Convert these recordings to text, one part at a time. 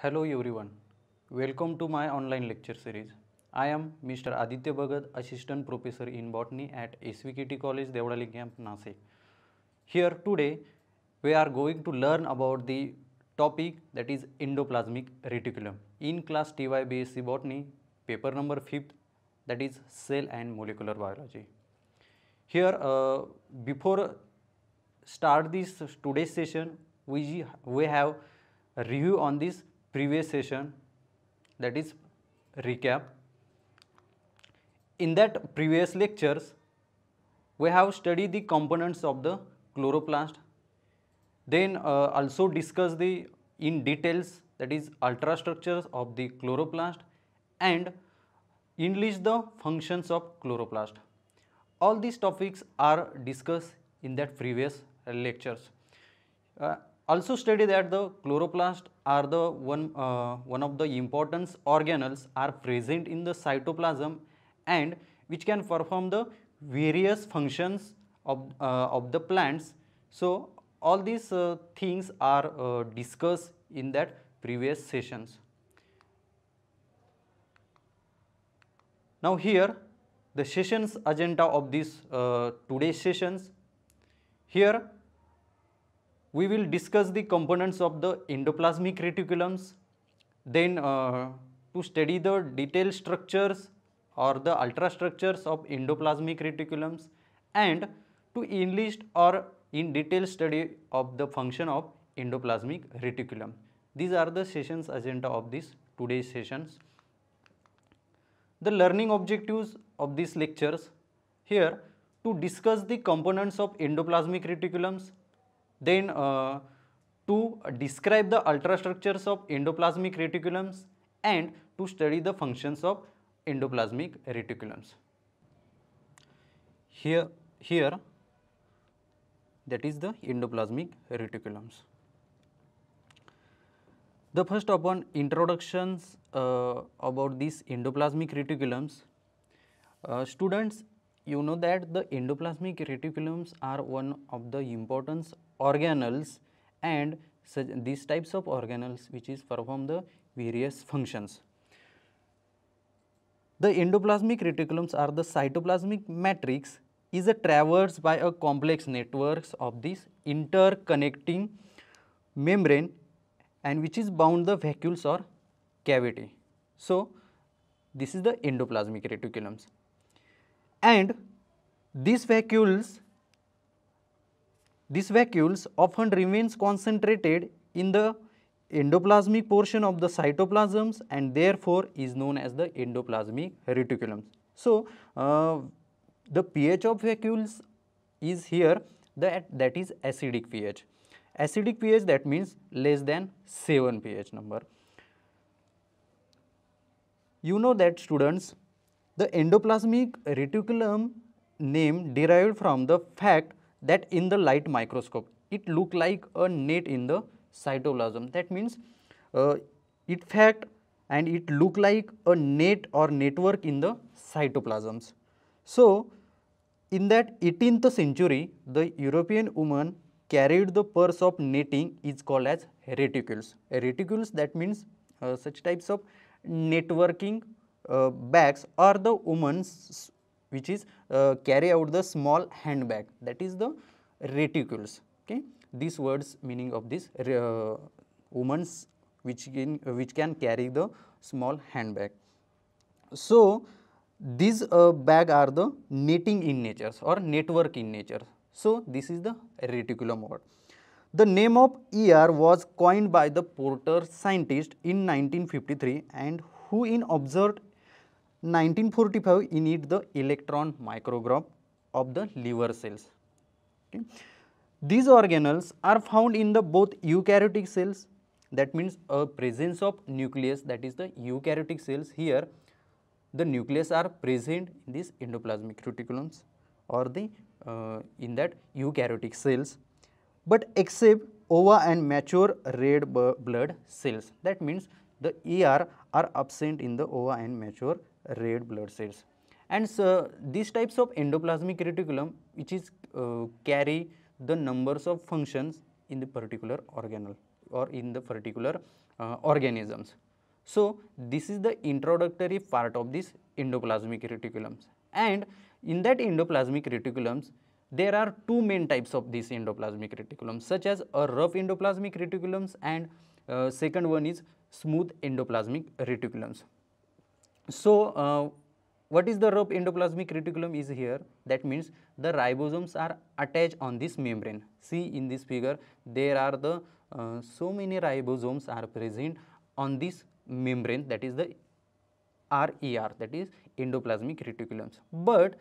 Hello everyone, welcome to my online lecture series. I am Mr. Aditya Bhagat, Assistant Professor in Botany at SVKT College, Devdali Camp, Nasik. Here today we are going to learn about the topic that is endoplasmic reticulum in class TY BSc Botany, paper number 5th, that is cell and molecular biology. Here before start this today's session, we have a review on this previous session, that is recap. In that previous lectures we have studied the components of the chloroplast, then also discuss the in details, that is ultrastructures of the chloroplast, and enlist the functions of chloroplast. All these topics are discussed in that previous lectures. Also study that the chloroplast are the one of the important organelles are present in the cytoplasm and which can perform the various functions of the plants. So all these things are discussed in that previous sessions. Now here the sessions agenda of this today's sessions. Here we will discuss the components of the endoplasmic reticulums, then to study the detailed structures or the ultrastructures of endoplasmic reticulums, and to enlist or in detail study of the function of endoplasmic reticulum. These are the sessions agenda of this today's sessions. The learning objectives of these lectures: here to discuss the components of endoplasmic reticulums, then to describe the ultrastructures of endoplasmic reticulums, and to study the functions of endoplasmic reticulums. Here that is the endoplasmic reticulums. The first upon introductions about these endoplasmic reticulums. Students, you know that the endoplasmic reticulums are one of the important organelles, and these types of organelles which is perform the various functions. The endoplasmic reticulums are the cytoplasmic matrix is a traversed by a complex networks of this interconnecting membrane and which is bound the vacuoles or cavity. So this is the endoplasmic reticulums, and these vacuoles often remains concentrated in the endoplasmic portion of the cytoplasms and therefore is known as the endoplasmic reticulums. So the pH of vacuoles is here that is acidic pH. Acidic pH, that means less than 7 pH number. You know that students, the endoplasmic reticulum name derived from the fact that in the light microscope it look like a net in the cytoplasm. That means it look like a net or network in the cytoplasms. So in that 18th century, the European woman carried the purse of netting is called as reticules. Reticules, that means such types of networking bags, or the women's which is carry out the small handbag, that is the reticules. Okay, these words meaning of this women's which can carry the small handbag. So these bag are the netting in nature or network in nature. So this is the reticulum word. The name of ER was coined by the Porter scientist in 1953, and who in observed 1945 in it the electron micrograph of the liver cells. Okay. These organelles are found in the both eukaryotic cells, that means a presence of nucleus, that is the eukaryotic cells. Here the nucleus are present in these endoplasmic reticulums or the in that eukaryotic cells, but except ova and mature red blood cells. That means the ER are absent in the ova and mature red blood cells. And so these types of endoplasmic reticulum which is carry the numbers of functions in the particular organelle or in the particular organisms. So this is the introductory part of this endoplasmic reticulums, and in that endoplasmic reticulums there are two main types of these endoplasmic reticulums, such as a rough endoplasmic reticulums and second one is smooth endoplasmic reticulums. So what is the rough endoplasmic reticulum is here, that means the ribosomes are attached on this membrane. See in this figure there are the so many ribosomes are present on this membrane, that is the RER, that is endoplasmic reticulums. But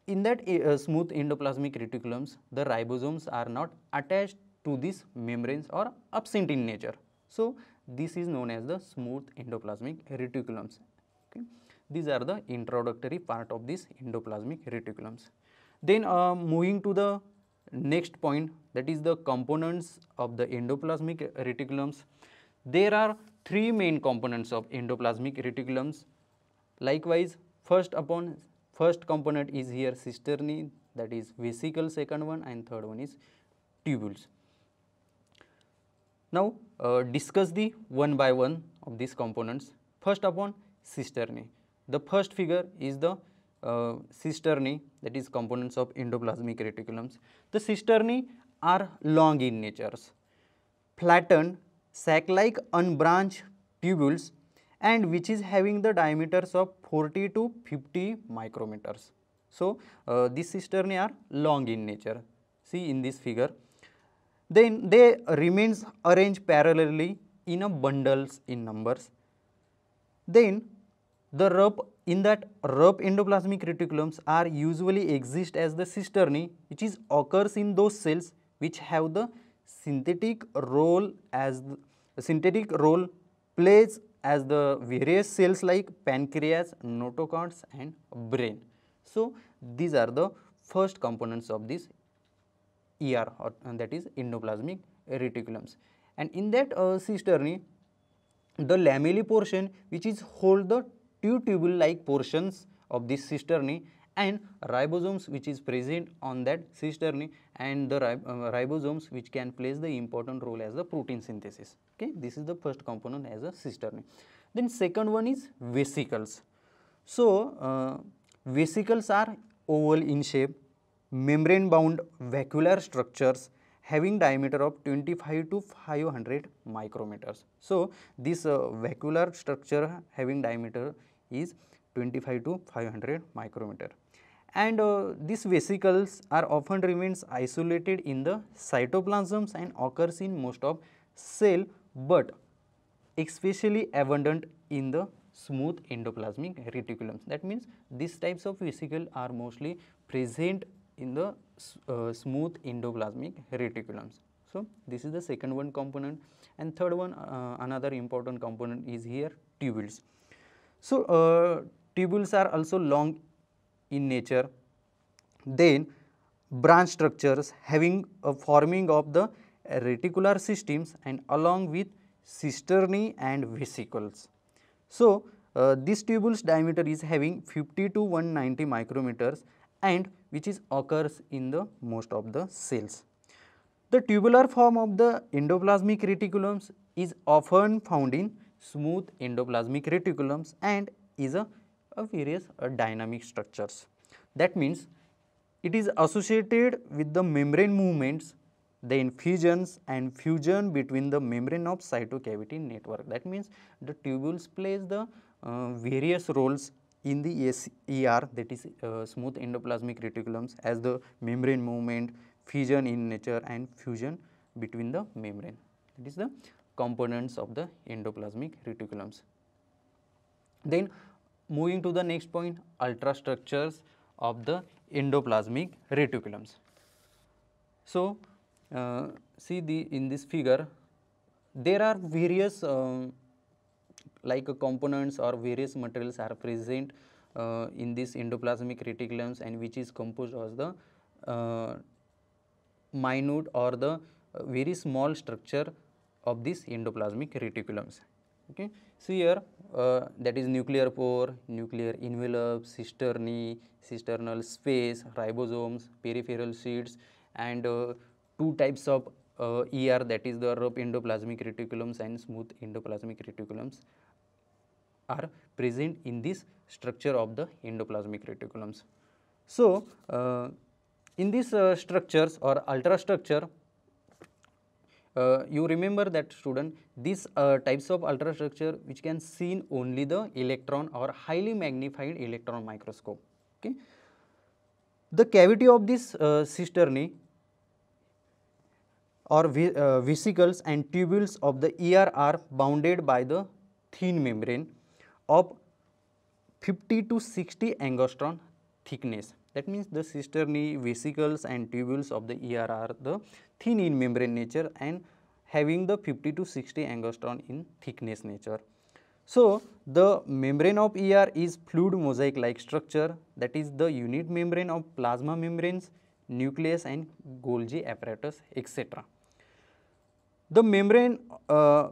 in that smooth endoplasmic reticulums the ribosomes are not attached to these membranes or absent in nature. So this is known as the smooth endoplasmic reticulums. Okay. These are the introductory part of this endoplasmic reticulums. Then moving to the next point, that is the components of the endoplasmic reticulums. There are three main components of endoplasmic reticulums. Likewise, first component is here cisternae, that is vesicle, second one, and third one is tubules. Now discuss the one by one of these components. First upon cisternae. The first figure is the cisternae, that is components of endoplasmic reticulums. The cisternae are long in nature, flattened, sac-like unbranched tubules, and which is having the diameters of 40 to 50 micrometers. So these cisternae are long in nature. See in this figure. Then they remains arranged parallelly in a bundles in numbers. Then the in that rough endoplasmic reticulums are usually exist as the cisternae, which is occurs in those cells which have the synthetic role plays as the various cells like pancreas, notochords, and brain. So these are the first components of this ER, or that is endoplasmic reticulums. And in that cisternae, the lamellae portion which is hold the two tubule like portions of this cisternae, and ribosomes which is present on that cisternae, and the ribosomes which can play the important role as the protein synthesis. Okay, this is the first component as a cisternae. Then second one is vesicles. So vesicles are oval in shape, membrane bound vacuolar structures having diameter of 25 to 500 micrometers. So this vacuolar structure having diameter is 25 to 500 micrometer, and these vesicles are often remains isolated in the cytoplasms and occurs in most of cell, but especially abundant in the smooth endoplasmic reticulums. That means these types of vesicle are mostly present in the smooth endoplasmic reticulums. So this is the second one component, and third one another important component is here tubules. So tubules are also long in nature. Then branch structures having a forming of the reticular systems and along with cisternae and vesicles. So this tubule's diameter is having 50 to 190 micrometers, and which is occurs in the most of the cells. The tubular form of the endoplasmic reticulums is often found in smooth endoplasmic reticulums and is a various dynamic structures. That means it is associated with the membrane movements, the infusions and fusion between the membrane of cytocavity network. That means the tubules plays the various roles in the SER, that is smooth endoplasmic reticulums, as the membrane movement, fusion in nature, and fusion between the membrane. That is the components of the endoplasmic reticulums. Then moving to the next point, ultrastructures of the endoplasmic reticulums. So see in this figure there are various components or various materials are present in this endoplasmic reticulums, and which is composed of the minute or the very small structure of this endoplasmic reticulums. Okay. So here that is nuclear pore, nuclear envelope, cisternae, cisternal space, ribosomes, peripheral sheets, and two types of ER, that is the rough endoplasmic reticulums and smooth endoplasmic reticulums, are present in this structure of the endoplasmic reticulums. So, in these structures or ultrastructure, you remember that student, these types of ultrastructure which can seen only the electron or highly magnified electron microscope. Okay. The cavity of this cisternae or vesicles and tubules of the ER are bounded by the thin membrane of 50 to 60 angstrom thickness. That means the cisternae, vesicles and tubules of the ER are the thin in membrane nature and having the 50 to 60 angstrom in thickness nature. So, the membrane of ER is fluid mosaic like structure, that is the unit membrane of plasma membranes, nucleus and Golgi apparatus, etc. The membrane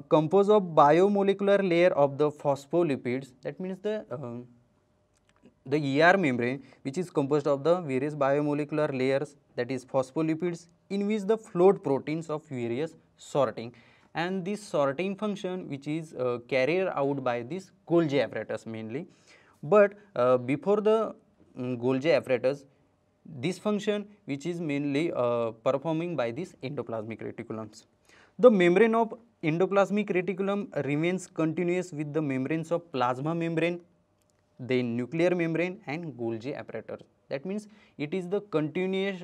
composed of biomolecular layer of the phospholipids, that means the ER membrane which is composed of the various biomolecular layers, that is phospholipids, in which the float proteins of various sorting, and this sorting function which is carried out by this Golgi apparatus mainly. But before the Golgi apparatus, this function which is mainly performing by this endoplasmic reticulums. The membrane of endoplasmic reticulum remains continuous with the membranes of plasma membrane, then nuclear membrane and Golgi apparatus. That means it is the continuous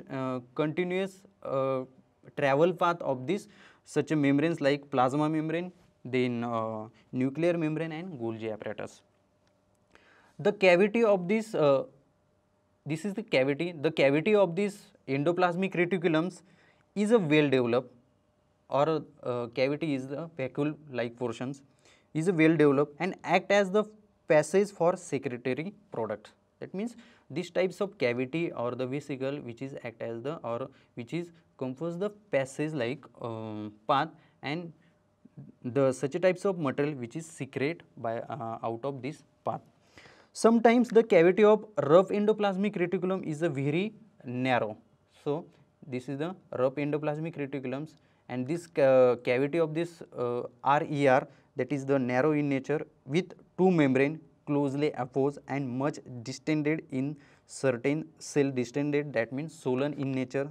travel path of this such a membranes like plasma membrane, then nuclear membrane and Golgi apparatus. The cavity of this this is the cavity of this endoplasmic reticulums is a well developed, or cavity is the vacuole like portions, is a well developed and act as the passage for secretory products. That means these types of cavity or the vesicle which is act as the, or which is compose the passage like path, and the such types of material which is secrete by out of this path. Sometimes the cavity of rough endoplasmic reticulum is a very narrow. So, this is the rough endoplasmic reticulums, and this cavity of this RER, that is the narrow in nature with two membrane closely opposed and much distended in certain cell distended, that means swollen in nature,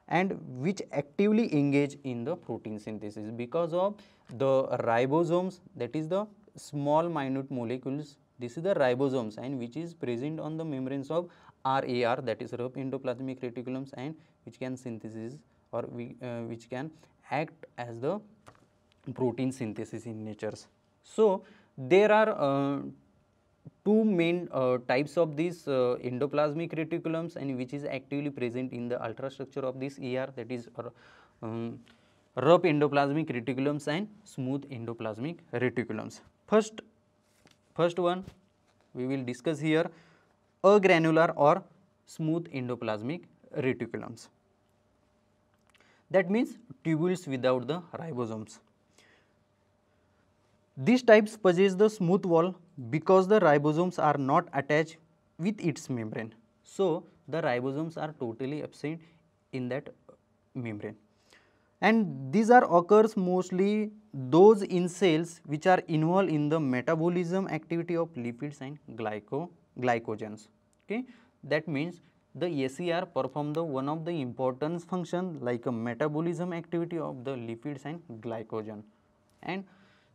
and which actively engage in the protein synthesis because of the ribosomes, that is the small minute molecules. This is the ribosomes and which is present on the membranes of RAR, that is rough endoplasmic reticulums, and which can synthesis or which can act as the protein synthesis in natures. So, there are two main types of these endoplasmic reticulums and which is actively present in the ultrastructure of this ER, that is rough endoplasmic reticulums and smooth endoplasmic reticulums. First one we will discuss here, agranular or smooth endoplasmic reticulums. That means tubules without the ribosomes. These types possess the smooth wall because the ribosomes are not attached with its membrane. So, the ribosomes are totally absent in that membrane, and these are occurs mostly those in cells which are involved in the metabolism activity of lipids and glycogens. Okay. That means the SER perform the one of the important function like a metabolism activity of the lipids and glycogen, and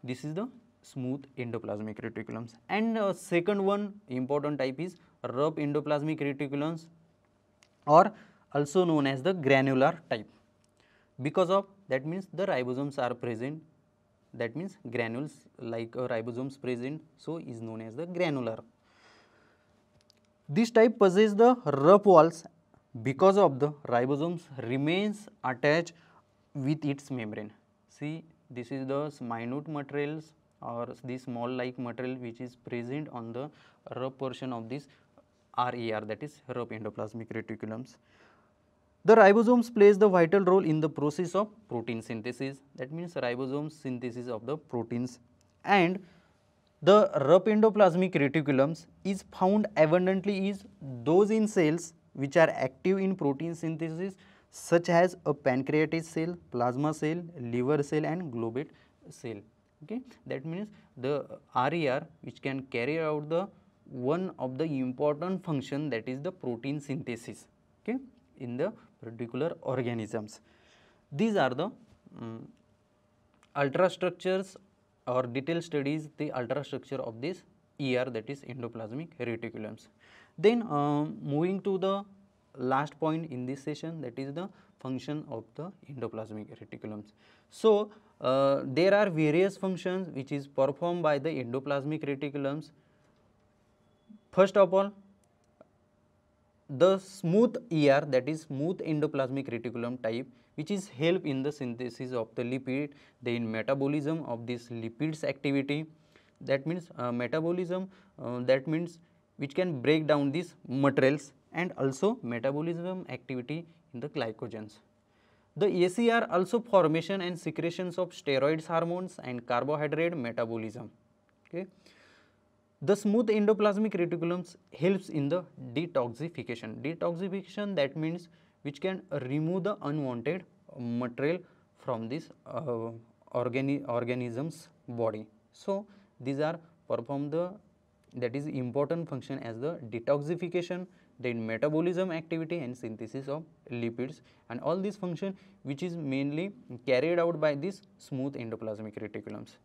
this is the smooth endoplasmic reticulums. And second one important type is rough endoplasmic reticulums, or also known as the granular type. Because of that means the ribosomes are present, that means granules like ribosomes present, so is known as the granular. This type possess the rough walls because of the ribosomes remains attached with its membrane. See, this is the minute materials or the small like material which is present on the rough portion of this RER, that is rough endoplasmic reticulums. The ribosomes plays the vital role in the process of protein synthesis, that means ribosomes synthesis of the proteins, and the rough endoplasmic reticulums is found abundantly is those in cells which are active in protein synthesis such as a pancreatic cell, plasma cell, liver cell and globate cell. Okay. That means the RER which can carry out the one of the important function, that is the protein synthesis, okay, in the particular organisms. These are the ultrastructures or detailed studies, the ultrastructure of this ER, that is endoplasmic reticulums. Then moving to the last point in this session, that is the function of the endoplasmic reticulums. So there are various functions which is performed by the endoplasmic reticulums. First of all, the smooth ER, that is smooth endoplasmic reticulum type, which is help in the synthesis of the lipid, then metabolism of this lipids activity. That means metabolism, that means which can break down these materials, and also metabolism activity in the glycogens. The ACR also formation and secretions of steroids hormones and carbohydrate metabolism. Okay. The smooth endoplasmic reticulums helps in the detoxification. Detoxification, that means which can remove the unwanted material from this organism's body. So these are perform the, that is important function as the detoxification, then metabolism activity and synthesis of lipids, and all these function which is mainly carried out by this smooth endoplasmic reticulums.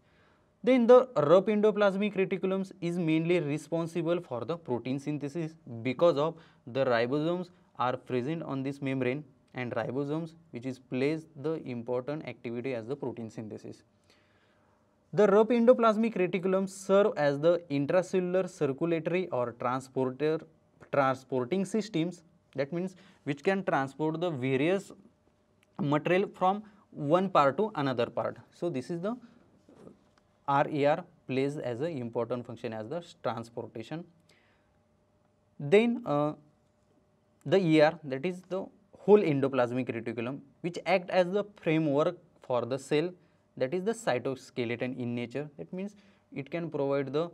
Then the rough endoplasmic reticulums is mainly responsible for the protein synthesis, because of the ribosomes are present on this membrane, and ribosomes which is plays the important activity as the protein synthesis. The rough endoplasmic reticulums serve as the intracellular circulatory or transporting systems, that means which can transport the various material from one part to another part. So this is the RER plays as an important function as the transportation. Then the ER, that is the whole endoplasmic reticulum, which act as the framework for the cell, that is the cytoskeleton in nature. That means it can provide the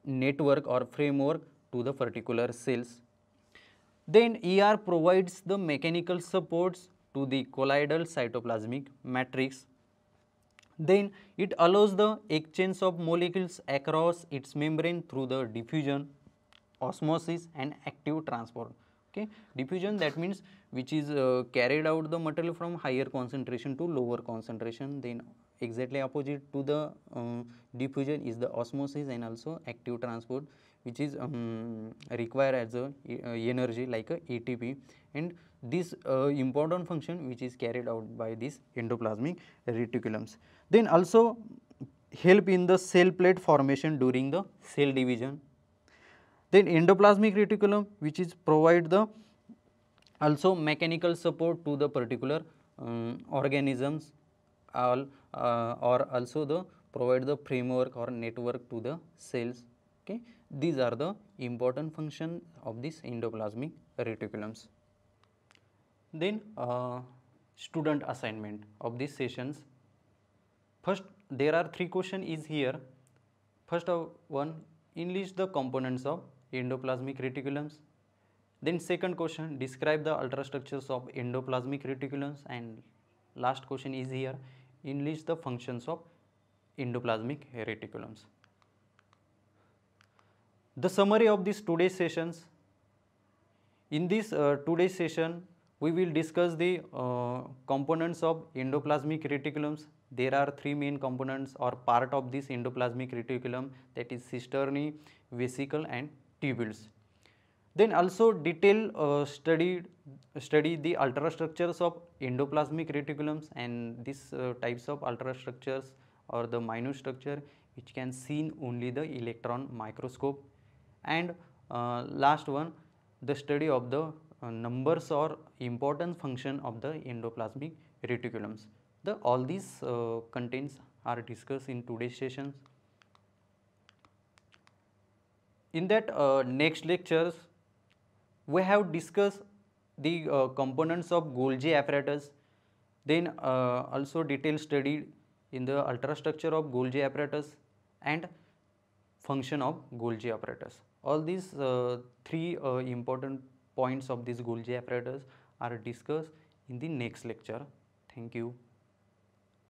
network or framework to the particular cells. Then ER provides the mechanical supports to the colloidal cytoplasmic matrix. Then it allows the exchange of molecules across its membrane through the diffusion, osmosis and active transport. Okay. Diffusion, that means which is carried out the material from higher concentration to lower concentration. Then exactly opposite to the diffusion is the osmosis and also active transport, which is required as a energy like a ATP, and this important function which is carried out by these endoplasmic reticulums. Then also help in the cell plate formation during the cell division. Then endoplasmic reticulum which is provide the also mechanical support to the particular organisms, or also the provide the framework or network to the cells. Okay. These are the important function of this endoplasmic reticulums. Then student assignment of these sessions. First, there are 3 questions is here. First of one, enlist the components of endoplasmic reticulums. Then second question, describe the ultrastructures of endoplasmic reticulums, and last question is here, enlist the functions of endoplasmic reticulums. The summary of this today's sessions. In this today's session, we will discuss the components of endoplasmic reticulums. There are 3 main components or part of this endoplasmic reticulum, that is cisternae, vesicle and tubules. Then also detail study the ultrastructures of endoplasmic reticulums, and these types of ultrastructures or the minute structure which can seen only the electron microscope. And last one, the study of the numbers or important function of the endoplasmic reticulums. All these contents are discussed in today's sessions. In that next lectures, we have discussed the components of Golgi apparatus, then also detailed study in the ultrastructure of Golgi apparatus and function of Golgi apparatus. All these 3 important points of this Golgi apparatus are discussed in the next lecture. Thank you.